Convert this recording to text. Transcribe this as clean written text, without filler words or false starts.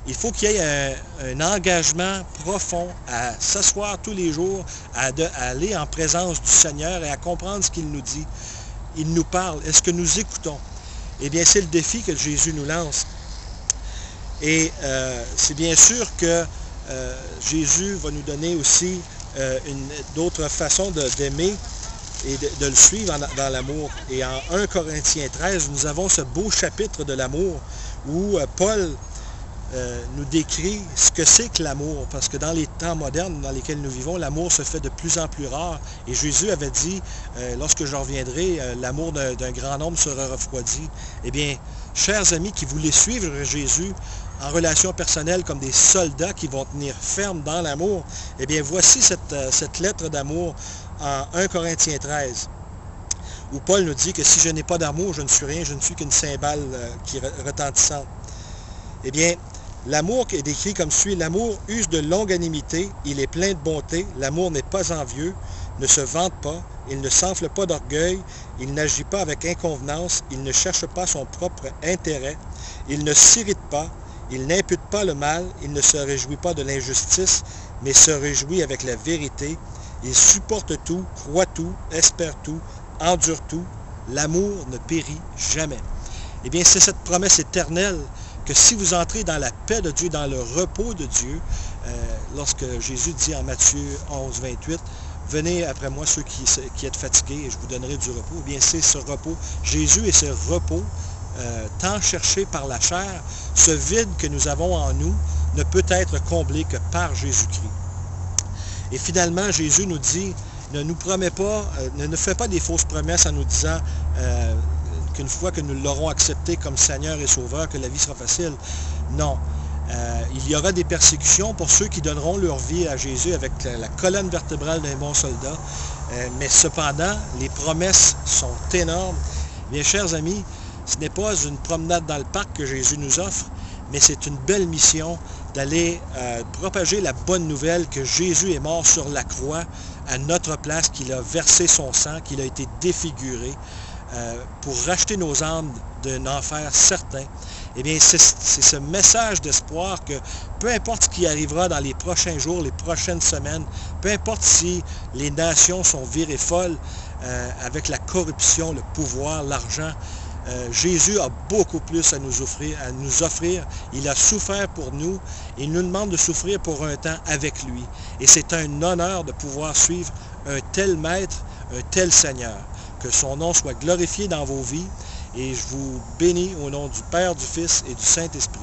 Il faut qu'il y ait un engagement profond à s'asseoir tous les jours, à aller en présence du Seigneur et à comprendre ce qu'il nous dit. Il nous parle. Est-ce que nous écoutons? Eh bien, c'est le défi que Jésus nous lance. Et c'est bien sûr que Jésus va nous donner aussi d'autres façons d'aimer et de le suivre dans l'amour. Et en 1 Corinthiens 13, nous avons ce beau chapitre de l'amour où Paul nous décrit ce que c'est que l'amour, parce que dans les temps modernes dans lesquels nous vivons, l'amour se fait de plus en plus rare. Et Jésus avait dit, lorsque je reviendrai, l'amour d'un grand nombre sera refroidi. Eh bien, chers amis qui voulez suivre Jésus en relation personnelle comme des soldats qui vont tenir ferme dans l'amour, eh bien, voici cette lettre d'amour en 1 Corinthiens 13, où Paul nous dit que si je n'ai pas d'amour, je ne suis rien, je ne suis qu'une cymbale qui retentissante. Eh bien, l'amour est décrit comme suit. L'amour use de longanimité, il est plein de bonté, l'amour n'est pas envieux, ne se vante pas, il ne s'enfle pas d'orgueil, il n'agit pas avec inconvenance, il ne cherche pas son propre intérêt, il ne s'irrite pas, il n'impute pas le mal, il ne se réjouit pas de l'injustice, mais se réjouit avec la vérité, il supporte tout, croit tout, espère tout, endure tout, l'amour ne périt jamais. Eh bien, c'est cette promesse éternelle que si vous entrez dans la paix de Dieu, dans le repos de Dieu, lorsque Jésus dit en Matthieu 11, 28, « Venez après moi ceux qui êtes fatigués et je vous donnerai du repos », eh bien c'est ce repos. Jésus est ce repos tant cherché par la chair. Ce vide que nous avons en nous ne peut être comblé que par Jésus-Christ. Et finalement, Jésus nous dit, ne nous promet pas, ne fait pas des fausses promesses en nous disant qu'une fois que nous l'aurons accepté comme Seigneur et Sauveur, que la vie sera facile. Non. Il y aura des persécutions pour ceux qui donneront leur vie à Jésus avec la colonne vertébrale d'un bon soldat. Mais cependant, les promesses sont énormes. Bien, chers amis, ce n'est pas une promenade dans le parc que Jésus nous offre, mais c'est une belle mission d'aller propager la bonne nouvelle que Jésus est mort sur la croix à notre place, qu'il a versé son sang, qu'il a été défiguré pour racheter nos âmes d'un enfer certain. Eh bien, c'est ce message d'espoir que peu importe ce qui arrivera dans les prochains jours, les prochaines semaines, peu importe si les nations sont virées folles avec la corruption, le pouvoir, l'argent, Jésus a beaucoup plus à nous offrir. Il a souffert pour nous. Il nous demande de souffrir pour un temps avec lui. Et c'est un honneur de pouvoir suivre un tel maître, un tel Seigneur. Que son nom soit glorifié dans vos vies. Et je vous bénis au nom du Père, du Fils et du Saint-Esprit.